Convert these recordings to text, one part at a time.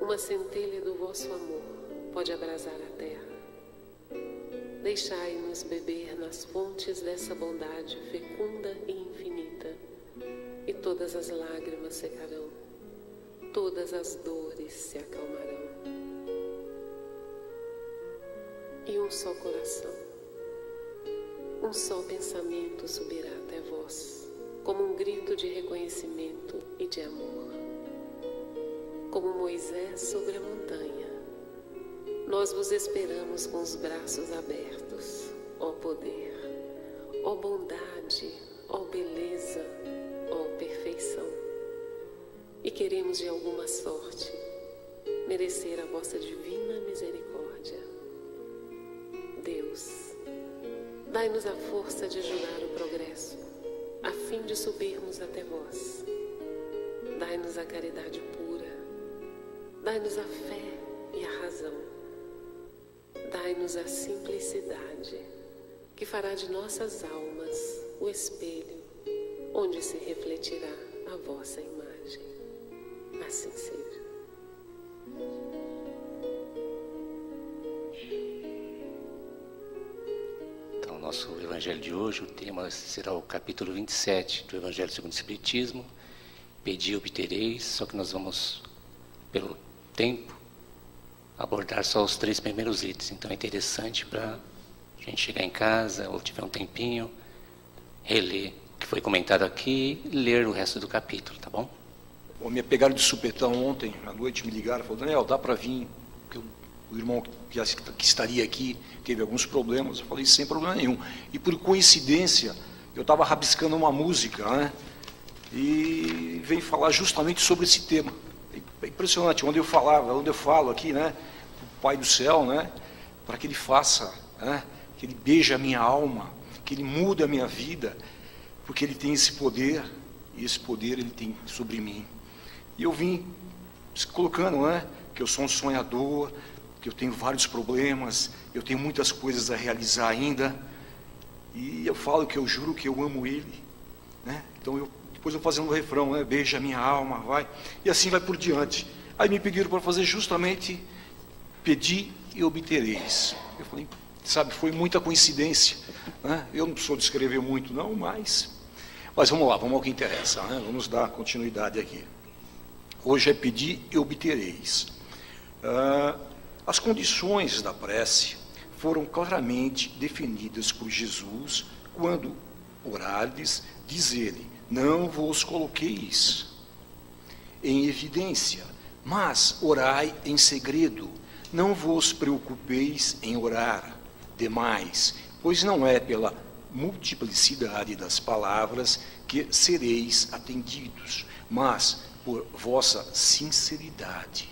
uma centelha do vosso amor pode abrasar a terra. Deixai-nos beber nas fontes dessa bondade fecunda e infinita, e todas as lágrimas secarão, todas as dores se acalmarão. E um só coração, um só pensamento subirá até vós, como um grito de reconhecimento e de amor. Como Moisés sobre a montanha, nós vos esperamos com os braços abertos, ó poder, ó bondade, ó beleza, ó perfeição. E queremos de alguma sorte merecer a vossa divina misericórdia. Deus, dai-nos a força de ajudar o progresso, a fim de subirmos até vós. Dai-nos a caridade pura, dai-nos a fé e a razão. Dai-nos a simplicidade, que fará de nossas almas o espelho, onde se refletirá a vossa imagem. Assim seja. Então, nosso evangelho de hoje, o tema será o capítulo 27 do Evangelho segundo o Espiritismo. Pedi e obtereis, só que nós vamos, pelo tempo, abordar só os 3 primeiros itens. Então é interessante para a gente chegar em casa ou tiver um tempinho, reler o que foi comentado aqui e ler o resto do capítulo, tá bom? Bom, me pegaram de supetão ontem, à noite me ligaram, falaram: Daniel, dá para vir, porque o irmão que estaria aqui teve alguns problemas. Eu falei: sem problema nenhum. E por coincidência, eu estava rabiscando uma música, né? E veio falar justamente sobre esse tema. É impressionante, onde eu falo aqui, né, o Pai do Céu, né, para que Ele faça, né, que Ele beije a minha alma, que Ele mude a minha vida, porque Ele tem esse poder, e esse poder Ele tem sobre mim. E eu vim colocando, né, que eu sou um sonhador, que eu tenho vários problemas, eu tenho muitas coisas a realizar ainda, e eu falo que eu juro que eu amo Ele, né, então depois eu fazendo o refrão, né? Beija a minha alma, vai. E assim vai por diante. Aí me pediram para fazer justamente pedi e obtereis. Eu falei, sabe, foi muita coincidência, né? Eu não sou de escrever muito não, mas vamos lá, vamos ao que interessa, né? Vamos dar continuidade aqui. Hoje é pedir e obtereis. As condições da prece foram claramente definidas por Jesus quando orardes, diz Ele: não vos coloqueis em evidência, mas orai em segredo. Não vos preocupeis em orar demais, pois não é pela multiplicidade das palavras que sereis atendidos, mas por vossa sinceridade.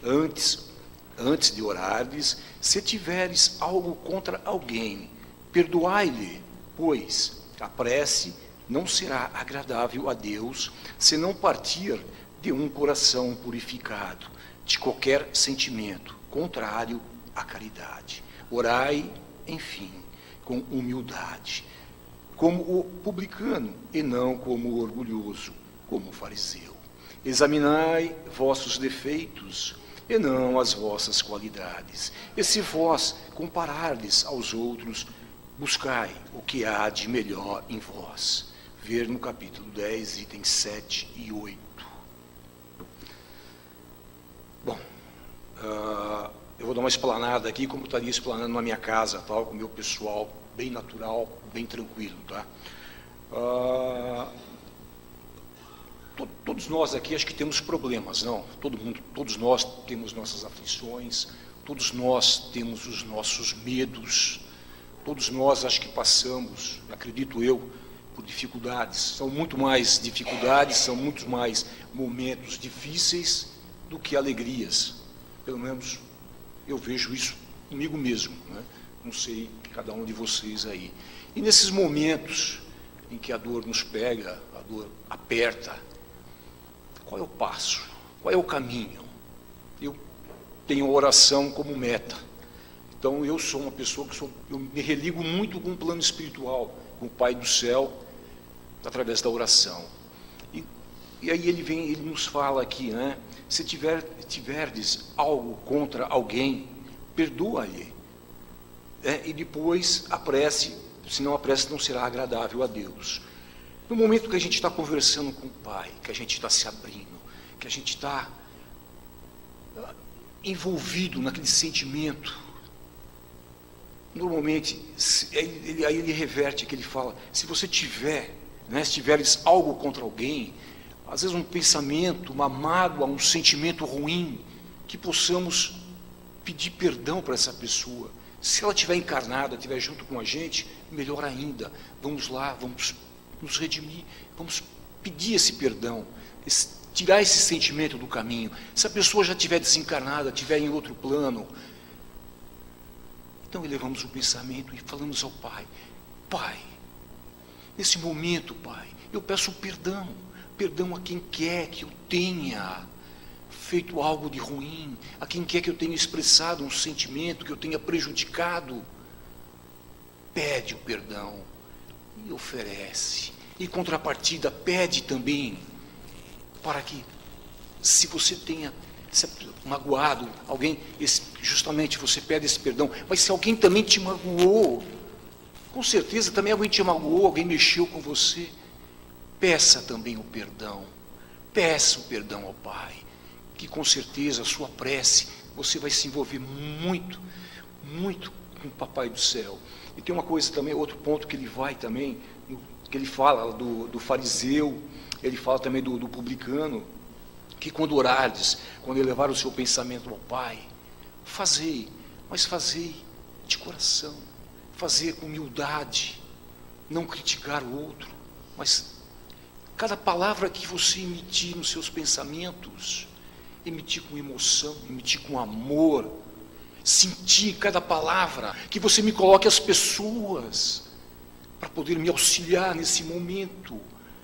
Antes de orardes, se tiveres algo contra alguém, perdoai-lhe, pois a prece não será agradável a Deus se não partir de um coração purificado de qualquer sentimento contrário à caridade. Orai, enfim, com humildade, como o publicano e não como o orgulhoso, como o fariseu. Examinai vossos defeitos e não as vossas qualidades. E se vós comparardes aos outros, buscai o que há de melhor em vós. Ver no capítulo 10, itens 7 e 8. Bom, eu vou dar uma explanada aqui, como estaria explanando na minha casa, tal, com o meu pessoal, bem natural, bem tranquilo, tá? Todos nós aqui acho que temos problemas, não? Todos nós temos nossas aflições, todos nós temos os nossos medos, todos nós acho que passamos, acredito eu, por dificuldades. São muito mais dificuldades, são muito mais momentos difíceis do que alegrias. Pelo menos eu vejo isso comigo mesmo, né? Não sei cada um de vocês aí. E nesses momentos em que a dor nos pega, a dor aperta, qual é o passo? Qual é o caminho? Eu tenho a oração como meta. Então eu sou uma pessoa eu me religo muito com o plano espiritual, com o Pai do Céu, através da oração. E E aí ele nos fala aqui, né? Se tiverdes algo contra alguém, perdoa-lhe. E depois a prece, senão a prece não será agradável a Deus. No momento que a gente está conversando com o Pai, que a gente está se abrindo, que a gente está envolvido naquele sentimento, normalmente, aí ele reverte, que ele fala, se você tiver, né, se tiveres algo contra alguém, às vezes um pensamento, uma mágoa, um sentimento ruim, que possamos pedir perdão para essa pessoa. Se ela estiver encarnada, estiver junto com a gente, melhor ainda, vamos lá, vamos nos redimir, vamos pedir esse perdão, tirar esse sentimento do caminho. Se a pessoa já estiver desencarnada, estiver em outro plano, então elevamos o pensamento e falamos ao Pai, Pai, nesse momento, Pai, eu peço perdão a quem quer que eu tenha feito algo de ruim, a quem quer que eu tenha expressado um sentimento que eu tenha prejudicado. Pede o perdão e oferece. Em contrapartida, pede também para que, se você tenha magoado alguém, justamente você pede esse perdão, mas se alguém também te magoou, com certeza também alguém te magoou, alguém mexeu com você, peça também o perdão. Peça o perdão ao Pai, que com certeza a sua prece, você vai se envolver muito, muito com o Papai do Céu. E tem uma coisa também, outro ponto que ele vai também, que ele fala do fariseu, ele fala também do publicano, que quando orardes, quando elevar o seu pensamento ao Pai, fazei, mas fazei de coração, fazer com humildade, não criticar o outro, mas cada palavra que você emitir nos seus pensamentos, emitir com emoção, emitir com amor, sentir cada palavra, que você me coloque as pessoas para poder me auxiliar nesse momento,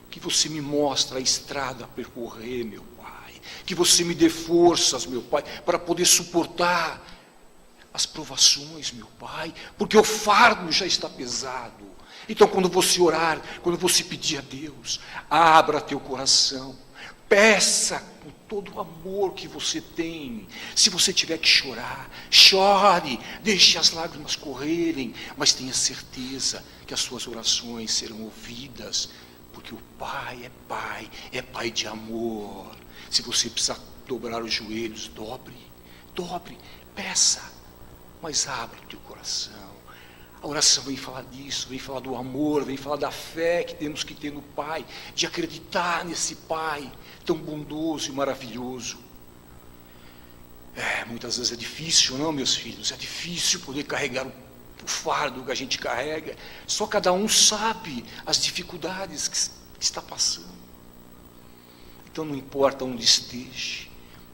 que você me mostre a estrada a percorrer, meu Pai, que você me dê forças, meu Pai, para poder suportar as provações, meu Pai, porque o fardo já está pesado. Então, quando você orar, quando você pedir a Deus, abra teu coração, peça com todo o amor que você tem. Se você tiver que chorar, chore, deixe as lágrimas correrem, mas tenha certeza que as suas orações serão ouvidas, porque o Pai, é Pai de amor. Se você precisar dobrar os joelhos, dobre, peça, mas abra o teu coração. A oração vem falar disso, vem falar do amor, vem falar da fé que temos que ter no Pai, de acreditar nesse Pai tão bondoso e maravilhoso. Muitas vezes é difícil, não, meus filhos? É difícil poder carregar o fardo que a gente carrega. Só cada um sabe as dificuldades que está passando. Então não importa onde esteja,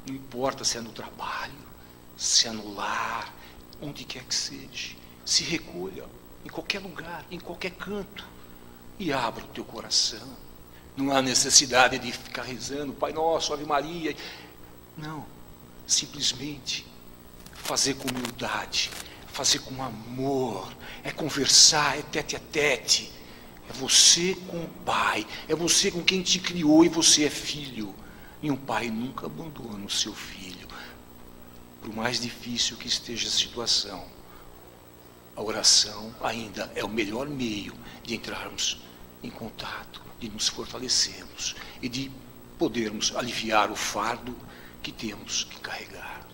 não importa se é no trabalho, se é no lar, onde quer que seja. Se recolha em qualquer lugar, em qualquer canto, e abra o teu coração. Não há necessidade de ficar rezando, Pai Nosso, Ave Maria. Não, simplesmente fazer com humildade, fazer com amor, é conversar, é tete a tete. É você com o Pai, é você com quem te criou e você é filho. E um pai nunca abandona o seu filho, por mais difícil que esteja a situação. A oração ainda é o melhor meio de entrarmos em contato, de nos fortalecermos e de podermos aliviar o fardo que temos que carregar.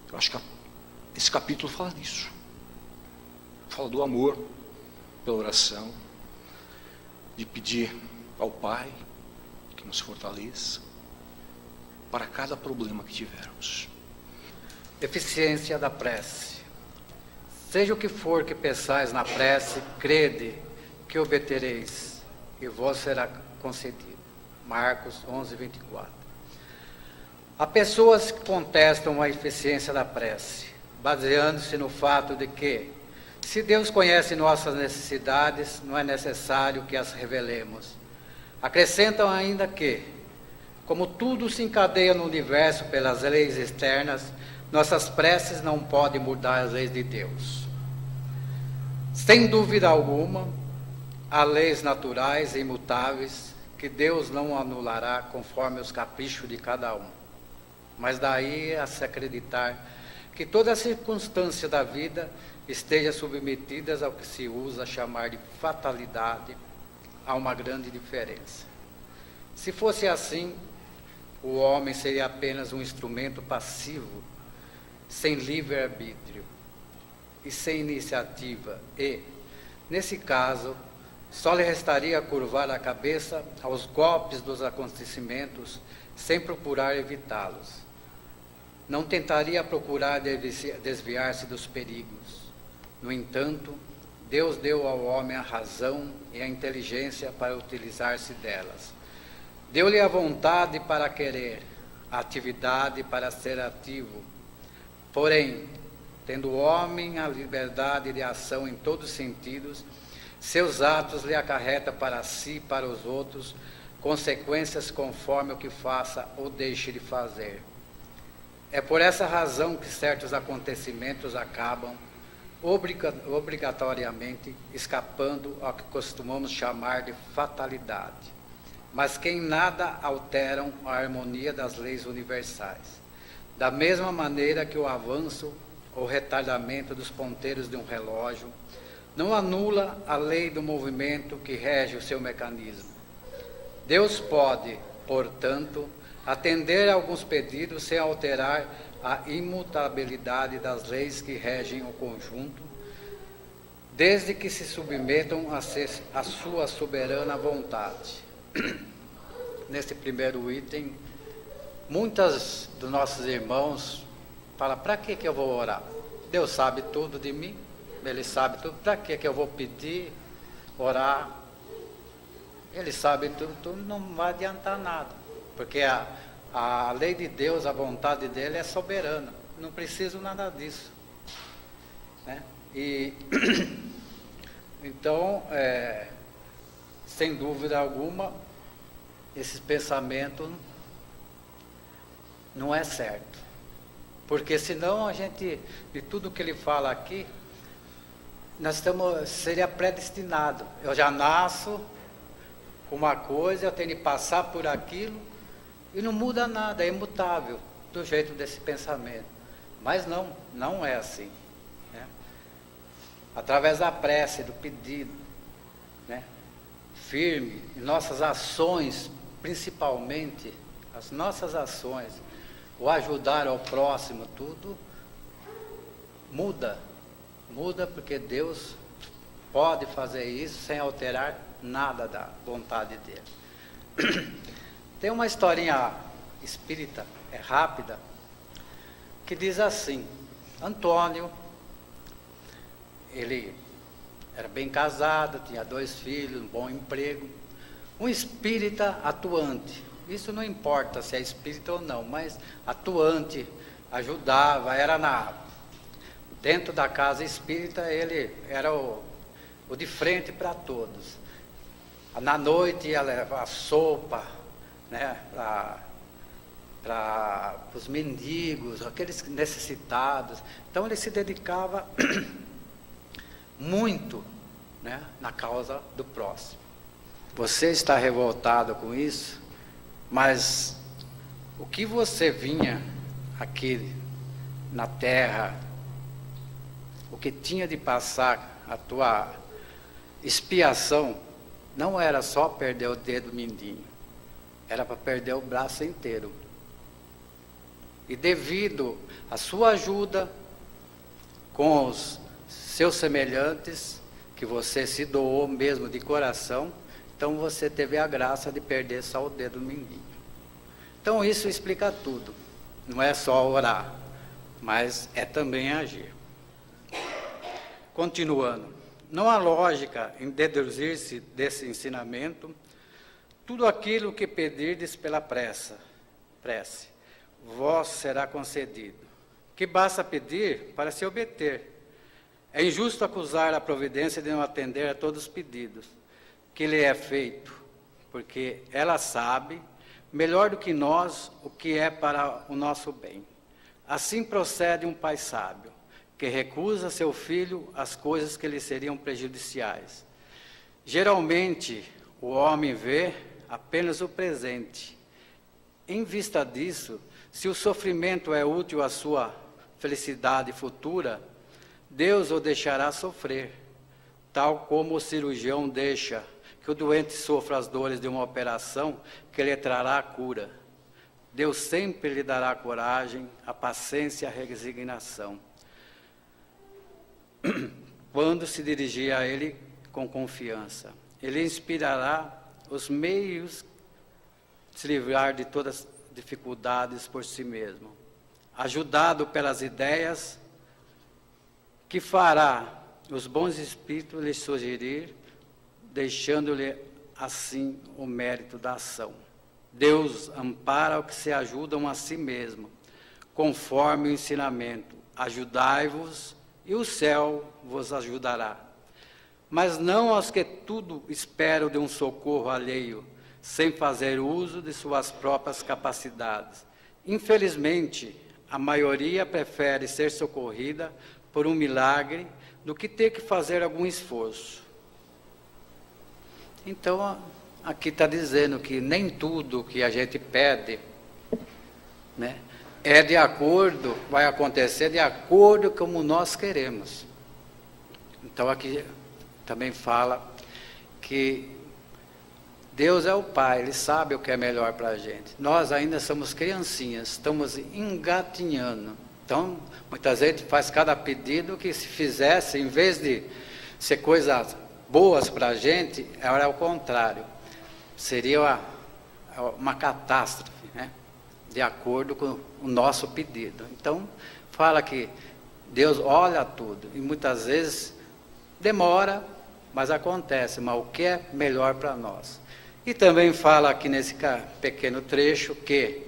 Eu acho que esse capítulo fala disso. Fala do amor pela oração, de pedir ao Pai que nos fortaleça para cada problema que tivermos. Eficiência da prece. Seja o que for que pensais na prece, crede que obtereis, e vos será concedido. Marcos 11, 24. Há pessoas que contestam a eficiência da prece, baseando-se no fato de que, se Deus conhece nossas necessidades, não é necessário que as revelemos. Acrescentam ainda que, como tudo se encadeia no universo pelas leis externas, nossas preces não podem mudar as leis de Deus. Sem dúvida alguma, há leis naturais e imutáveis que Deus não anulará conforme os caprichos de cada um. Mas daí a se acreditar que toda a circunstância da vida esteja submetidas ao que se usa chamar de fatalidade, há uma grande diferença. Se fosse assim, o homem seria apenas um instrumento passivo, sem livre-arbítrio e sem iniciativa e, nesse caso, só lhe restaria curvar a cabeça aos golpes dos acontecimentos sem procurar evitá-los. Não tentaria procurar desviar-se dos perigos. No entanto, Deus deu ao homem a razão e a inteligência para utilizar-se delas. Deu-lhe a vontade para querer, a atividade para ser ativo. Porém, tendo o homem a liberdade de ação em todos os sentidos, seus atos lhe acarretam para si e para os outros consequências conforme o que faça ou deixe de fazer. É por essa razão que certos acontecimentos acabam obrigatoriamente escapando ao que costumamos chamar de fatalidade, mas que em nada alteram a harmonia das leis universais. Da mesma maneira que o avanço ou retardamento dos ponteiros de um relógio não anula a lei do movimento que rege o seu mecanismo. Deus pode, portanto, atender a alguns pedidos sem alterar a imutabilidade das leis que regem o conjunto, desde que se submetam à sua soberana vontade. Nesse primeiro item, muitos dos nossos irmãos falam: para que eu vou orar? Deus sabe tudo de mim, Ele sabe tudo, para que eu vou pedir, orar? Ele sabe tudo, não vai adiantar nada, porque a lei de Deus, a vontade dele é soberana, não preciso nada disso, né? E então, sem dúvida alguma, esse pensamento não é certo, porque senão a gente, de tudo que ele fala aqui, seria predestinado. Eu já nasço com uma coisa, eu tenho de passar por aquilo, e não muda nada, é imutável, do jeito desse pensamento. Mas não é assim, né? Através da prece, do pedido, né, firme, nossas ações, principalmente, as nossas ações, o ajudar ao próximo, tudo muda porque Deus pode fazer isso sem alterar nada da vontade dele. Tem uma historinha espírita, rápida, que diz assim: Antônio, ele era bem casado, tinha 2 filhos, um bom emprego, um espírita atuante. Isso não importa se é espírita ou não, mas atuante, ajudava, dentro da casa espírita, ele era o de frente para todos. Na noite ia levar sopa, né, para os mendigos, aqueles necessitados. Então ele se dedicava muito, né, na causa do próximo. Você está revoltado com isso, mas o que você vinha aqui na terra, o que tinha de passar a tua expiação, não era só perder o dedo mindinho, era para perder o braço inteiro. E devido à sua ajuda com os seus semelhantes, que você se doou mesmo de coração, então você teve a graça de perder só o dedo mindinho. Então isso explica tudo. Não é só orar, mas é também agir. Continuando, não há lógica em deduzir-se desse ensinamento tudo aquilo que pedirdes pela prece, vós será concedido, que basta pedir para se obter. É injusto acusar a providência de não atender a todos os pedidos que lhe é feito, porque ela sabe, melhor do que nós, o que é para o nosso bem. Assim procede um pai sábio, que recusa a seu filho as coisas que lhe seriam prejudiciais. Geralmente, o homem vê apenas o presente. Em vista disso, se o sofrimento é útil à sua felicidade futura, Deus o deixará sofrer, tal como o cirurgião deixa que o doente sofra as dores de uma operação que lhe trará a cura. Deus sempre lhe dará a coragem, a paciência e a resignação, quando se dirigir a Ele com confiança. Ele inspirará os meios de se livrar de todas as dificuldades por si mesmo, ajudado pelas ideias que fará os bons espíritos lhe sugerir, deixando-lhe assim o mérito da ação. Deus ampara os que se ajudam a si mesmo, conforme o ensinamento: ajudai-vos e o céu vos ajudará. Mas não aos que tudo esperam de um socorro alheio, sem fazer uso de suas próprias capacidades. Infelizmente, a maioria prefere ser socorrida por um milagre do que ter que fazer algum esforço. Então, aqui está dizendo que nem tudo que a gente pede, né, vai acontecer de acordo com como nós queremos. Então, aqui também fala que Deus é o Pai, Ele sabe o que é melhor para a gente. Nós ainda somos criancinhas, estamos engatinhando. Então, muitas vezes faz cada pedido que, se fizesse, em vez de ser coisas boas para a gente, era o contrário. Seria uma catástrofe, né? De acordo com o nosso pedido. Então, fala que Deus olha tudo, e muitas vezes demora, mas acontece, mas o que é melhor para nós. E também fala aqui nesse pequeno trecho que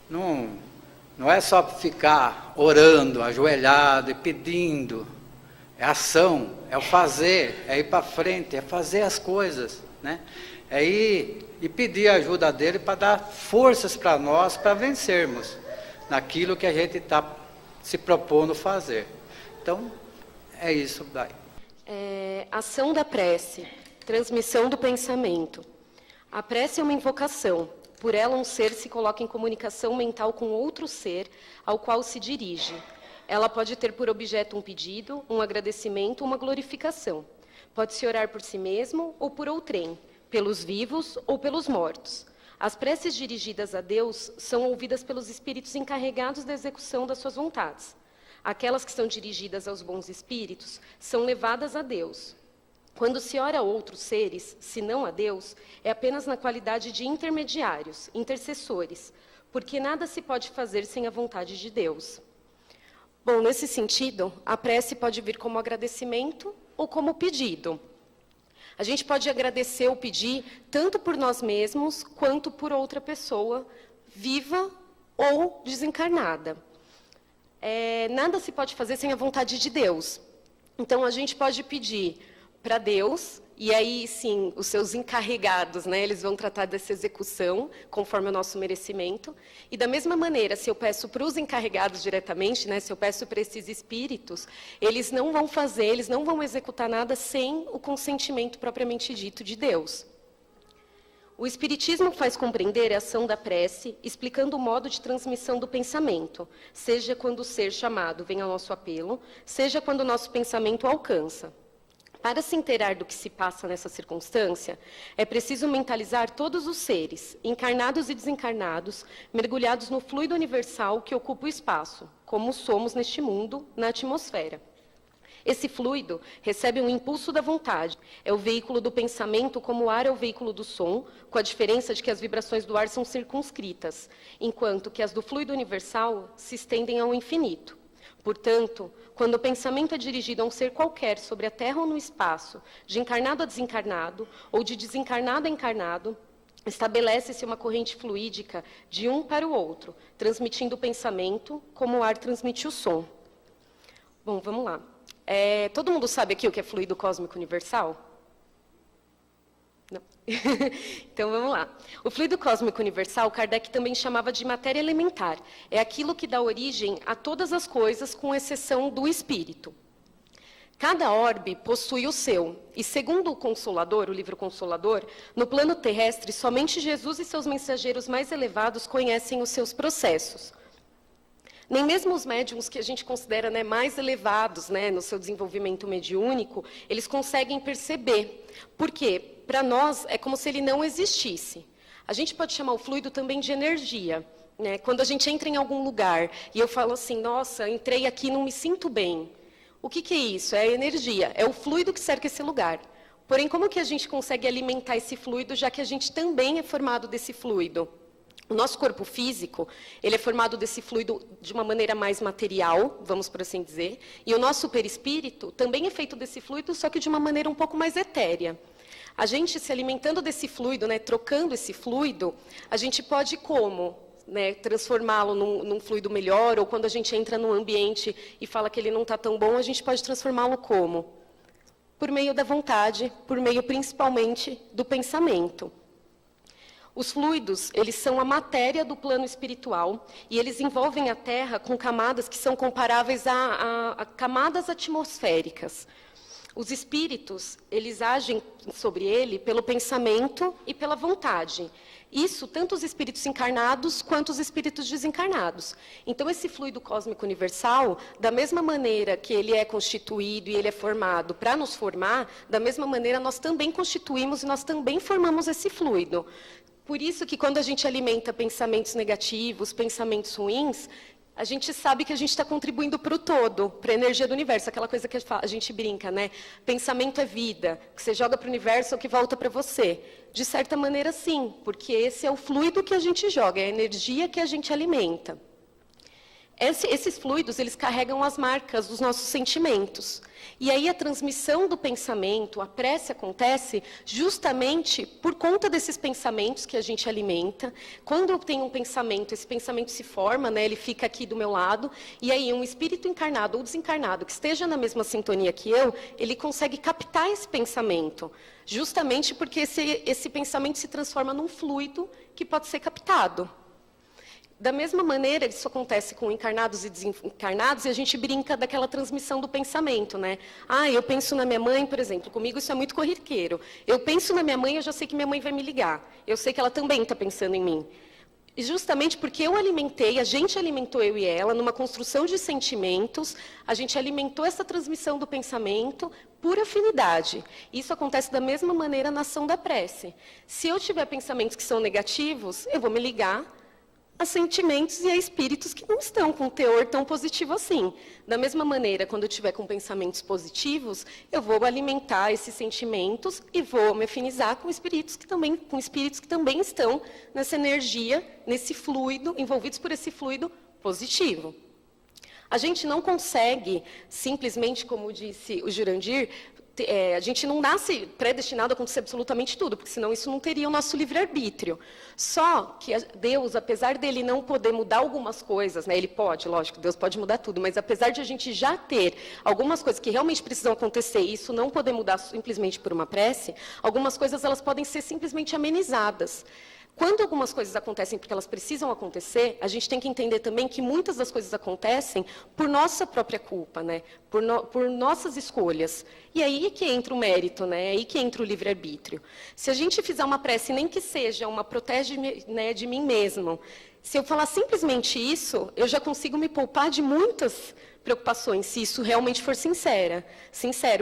não é só ficar orando, ajoelhado e pedindo, é ação, é o fazer, é ir para frente, é fazer as coisas, né? É ir e pedir a ajuda dele para dar forças para nós, para vencermos naquilo que a gente está se propondo fazer. Então, é isso daí. Ação da prece, transmissão do pensamento. A prece é uma invocação. Por ela, um ser se coloca em comunicação mental com outro ser ao qual se dirige. Ela pode ter por objeto um pedido, um agradecimento, uma glorificação. Pode-se orar por si mesmo ou por outrem, pelos vivos ou pelos mortos. As preces dirigidas a Deus são ouvidas pelos espíritos encarregados da execução das suas vontades. Aquelas que são dirigidas aos bons espíritos são levadas a Deus. Quando se ora a outros seres, se não a Deus, é apenas na qualidade de intermediários, intercessores, porque nada se pode fazer sem a vontade de Deus. Bom, nesse sentido, a prece pode vir como agradecimento ou como pedido. A gente pode agradecer ou pedir tanto por nós mesmos, quanto por outra pessoa, viva ou desencarnada. Nada se pode fazer sem a vontade de Deus. Então, a gente pode pedir para Deus, e aí, sim, os seus encarregados, né, eles vão tratar dessa execução, conforme o nosso merecimento. E, da mesma maneira, se eu peço para os encarregados diretamente, né, se eu peço para esses espíritos, eles não vão fazer, eles não vão executar nada sem o consentimento propriamente dito de Deus. O Espiritismo faz compreender a ação da prece, explicando o modo de transmissão do pensamento, seja quando o ser chamado vem ao nosso apelo, seja quando o nosso pensamento o alcança. Para se inteirar do que se passa nessa circunstância, é preciso mentalizar todos os seres, encarnados e desencarnados, mergulhados no fluido universal que ocupa o espaço, como somos neste mundo, na atmosfera. Esse fluido recebe um impulso da vontade, é o veículo do pensamento como o ar é o veículo do som, com a diferença de que as vibrações do ar são circunscritas, enquanto que as do fluido universal se estendem ao infinito. Portanto, quando o pensamento é dirigido a um ser qualquer sobre a Terra ou no espaço, de encarnado a desencarnado, ou de desencarnado a encarnado, estabelece-se uma corrente fluídica de um para o outro, transmitindo o pensamento como o ar transmite o som. Bom, vamos lá. Todo mundo sabe aqui o que é fluido cósmico universal? Não. Então, vamos lá. O fluido cósmico universal, Kardec também chamava de matéria elementar. É aquilo que dá origem a todas as coisas, com exceção do espírito. Cada orbe possui o seu, e segundo o Consolador, o livro Consolador, no plano terrestre, somente Jesus e seus mensageiros mais elevados conhecem os seus processos. Nem mesmo os médiums que a gente considera, né, mais elevados, né, no seu desenvolvimento mediúnico, eles conseguem perceber. Por quê? Para nós, é como se ele não existisse. A gente pode chamar o fluido também de energia. Né? Quando a gente entra em algum lugar e eu falo assim, nossa, entrei aqui e não me sinto bem. O que é isso? É a energia, é o fluido que cerca esse lugar. Porém, como que a gente consegue alimentar esse fluido, já que a gente também é formado desse fluido? O nosso corpo físico, ele é formado desse fluido de uma maneira mais material, vamos por assim dizer, e o nosso perispírito também é feito desse fluido, só que de uma maneira um pouco mais etérea. A gente se alimentando desse fluido, né, trocando esse fluido, a gente pode como? Né, transformá-lo num fluido melhor, ou quando a gente entra num ambiente e fala que ele não está tão bom, a gente pode transformá-lo como? Por meio da vontade, por meio principalmente do pensamento. Os fluidos, eles são a matéria do plano espiritual e eles envolvem a Terra com camadas que são comparáveis a camadas atmosféricas. Os espíritos, eles agem sobre ele pelo pensamento e pela vontade. Isso, tanto os espíritos encarnados quanto os espíritos desencarnados. Então, esse fluido cósmico universal, da mesma maneira que ele é constituído e ele é formado para nos formar, da mesma maneira nós também constituímos e nós também formamos esse fluido. Por isso que quando a gente alimenta pensamentos negativos, pensamentos ruins, a gente sabe que a gente está contribuindo para o todo, para a energia do universo, aquela coisa que a gente brinca, né? Pensamento é vida, que você joga para o universo é o que volta para você. De certa maneira, sim, porque esse é o fluido que a gente joga, é a energia que a gente alimenta. Esses fluidos, eles carregam as marcas dos nossos sentimentos. E aí a transmissão do pensamento, a prece acontece justamente por conta desses pensamentos que a gente alimenta. Quando eu tenho um pensamento, esse pensamento se forma, né, ele fica aqui do meu lado, e aí um espírito encarnado ou desencarnado que esteja na mesma sintonia que eu, ele consegue captar esse pensamento. Justamente porque esse pensamento se transforma num fluido que pode ser captado. Da mesma maneira, isso acontece com encarnados e desencarnados, e a gente brinca daquela transmissão do pensamento, né? Ah, eu penso na minha mãe, por exemplo, comigo isso é muito corriqueiro. Eu penso na minha mãe, eu já sei que minha mãe vai me ligar. Eu sei que ela também está pensando em mim. E justamente porque eu alimentei, a gente alimentou eu e ela, numa construção de sentimentos, a gente alimentou essa transmissão do pensamento por afinidade. Isso acontece da mesma maneira na ação da prece. Se eu tiver pensamentos que são negativos, eu vou me ligar a sentimentos e a espíritos que não estão com um teor tão positivo assim. Da mesma maneira, quando eu estiver com pensamentos positivos, eu vou alimentar esses sentimentos e vou me afinizar com espíritos que também estão nessa energia, nesse fluido, envolvidos por esse fluido positivo. A gente não consegue, simplesmente, como disse o Jurandir, a gente não nasce predestinado a acontecer absolutamente tudo, porque senão isso não teria o nosso livre-arbítrio. Só que Deus, apesar dele não poder mudar algumas coisas, né, ele pode, lógico, Deus pode mudar tudo, mas apesar de a gente já ter algumas coisas que realmente precisam acontecer, e isso não poder mudar simplesmente por uma prece, algumas coisas elas podem ser simplesmente amenizadas. Quando algumas coisas acontecem porque elas precisam acontecer, a gente tem que entender também que muitas das coisas acontecem por nossa própria culpa, né? Por nossas escolhas. E aí que entra o mérito, né? Aí que entra o livre-arbítrio. Se a gente fizer uma prece, nem que seja uma protege-me, né, de mim mesmo, se eu falar simplesmente isso, eu já consigo me poupar de muitas preocupações, se isso realmente for sincero,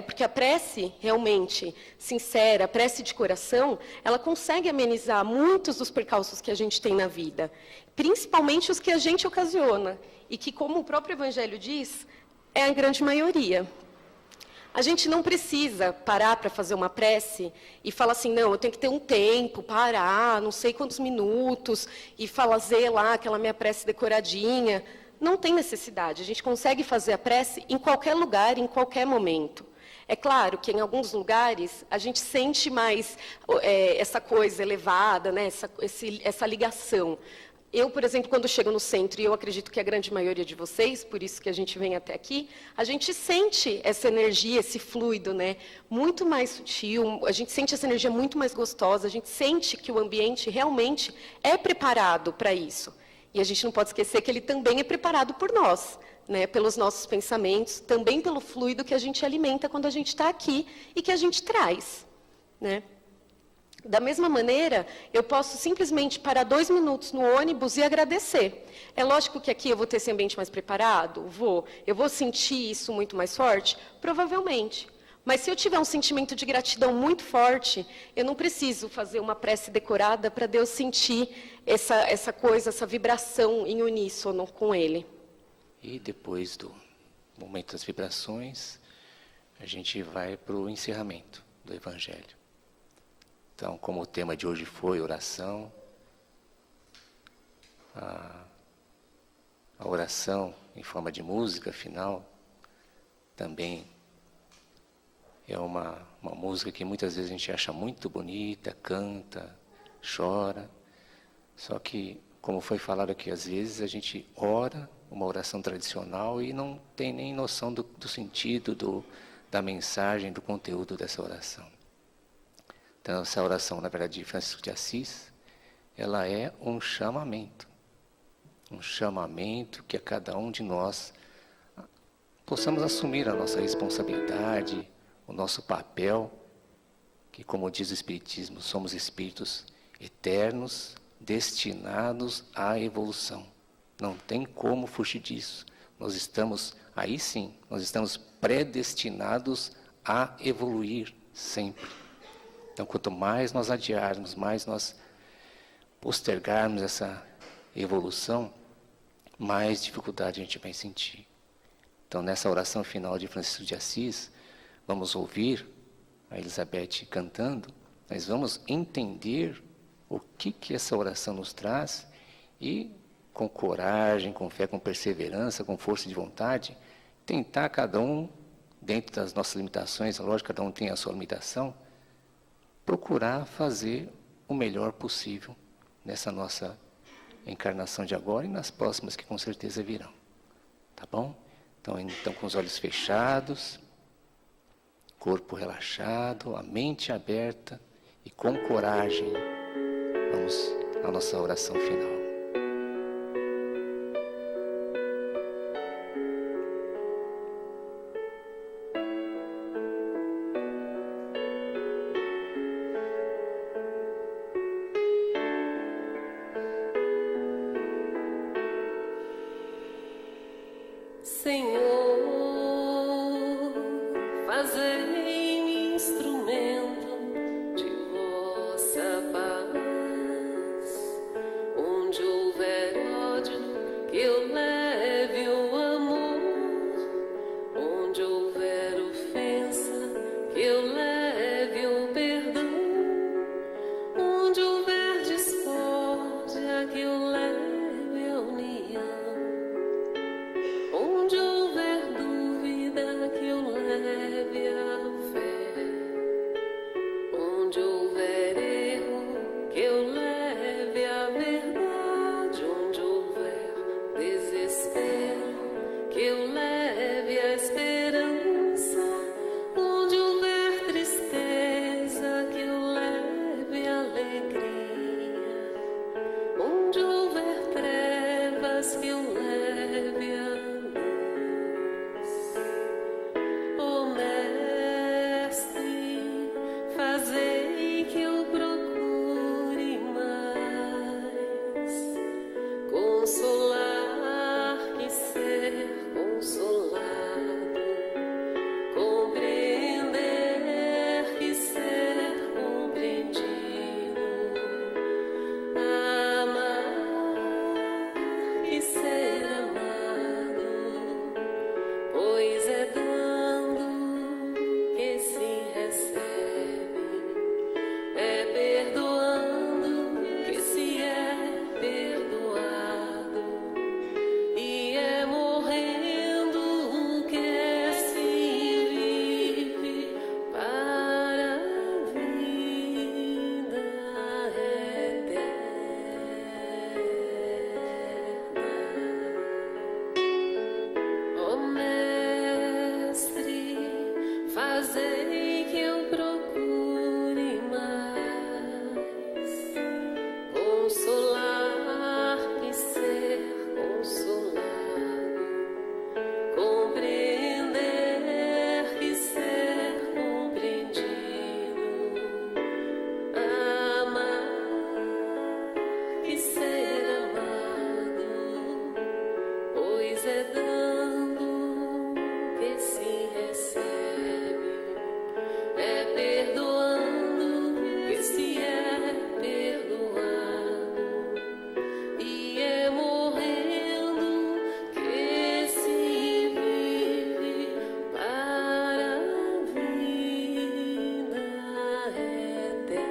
porque a prece realmente sincera, a prece de coração, ela consegue amenizar muitos dos percalços que a gente tem na vida, principalmente os que a gente ocasiona, e que, como o próprio Evangelho diz, é a grande maioria. A gente não precisa parar para fazer uma prece e falar assim, não, eu tenho que ter um tempo, parar, não sei quantos minutos, e fazer lá aquela minha prece decoradinha. Não tem necessidade, a gente consegue fazer a prece em qualquer lugar, em qualquer momento. É claro que em alguns lugares a gente sente mais essa coisa elevada, né, essa ligação. Eu, por exemplo, quando chego no centro, e eu acredito que a grande maioria de vocês, por isso que a gente vem até aqui, a gente sente essa energia, esse fluido, né, muito mais sutil, a gente sente essa energia muito mais gostosa, a gente sente que o ambiente realmente é preparado para isso. E a gente não pode esquecer que ele também é preparado por nós. né, pelos nossos pensamentos, também pelo fluido que a gente alimenta quando a gente está aqui e que a gente traz, né? Da mesma maneira, eu posso simplesmente parar 2 minutos no ônibus e agradecer. É lógico que aqui eu vou ter esse ambiente mais preparado? Vou. Eu vou sentir isso muito mais forte? Provavelmente. Mas se eu tiver um sentimento de gratidão muito forte, eu não preciso fazer uma prece decorada para Deus sentir essa coisa, essa vibração em uníssono com Ele. E depois do momento das vibrações, a gente vai para o encerramento do Evangelho. Então, como o tema de hoje foi oração, a oração em forma de música final também é uma música que muitas vezes a gente acha muito bonita, canta, chora. Só que, como foi falado aqui, às vezes a gente ora uma oração tradicional e não tem nem noção do sentido, da mensagem, do conteúdo dessa oração. Então, essa oração, na verdade, de Francisco de Assis, ela é um chamamento que a cada um de nós possamos assumir a nossa responsabilidade, o nosso papel, que, como diz o Espiritismo, somos espíritos eternos, destinados à evolução. Não tem como fugir disso. Nós estamos, aí sim, nós estamos predestinados a evoluir sempre. Então, quanto mais nós adiarmos, mais nós postergarmos essa evolução, mais dificuldade a gente vai sentir. Então, nessa oração final de Francisco de Assis, vamos ouvir a Elizabeth cantando, mas vamos entender o que essa oração nos traz e, com coragem, com fé, com perseverança, com força de vontade, tentar cada um, dentro das nossas limitações, lógico, cada um tem a sua limitação, procurar fazer o melhor possível nessa nossa encarnação de agora e nas próximas que com certeza virão. Tá bom? Então com os olhos fechados, corpo relaxado, a mente aberta e com coragem, vamos à nossa oração final. Senhor, fazei-me instrumento de vossa paz. Onde houver ódio, que eu leve o amor. Onde houver ofensa, que eu leve o perdão. Onde houver discórdia, que eu leve a união. Onde houver dúvida, que eu leve a fé. Onde houver erro, que eu leve a verdade. Onde houver desespero, que eu leve a esperança. Onde houver tristeza, que eu leve a alegria. Onde houver trevas, que eu leve a Ó Mestre, fazei que eu procure mais consolar que ser consolado, compreender que ser compreendido, amar que ser amado, pois é dando que se recebe, é perdoando que se é perdoado, e é morrendo que se vive para a vida eterna. Ó Mestre, fazei que eu procure mais consolar que ser consolado, é dando que se recebe, é perdoando que se é perdoado, e é morrendo que se vive para a vida eterna.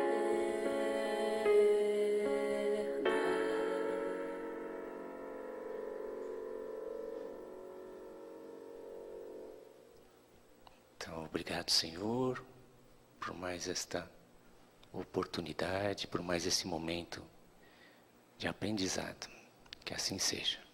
Então, obrigado, Senhor, por mais esta oportunidade, por mais esse momento de aprendizado. Que assim seja.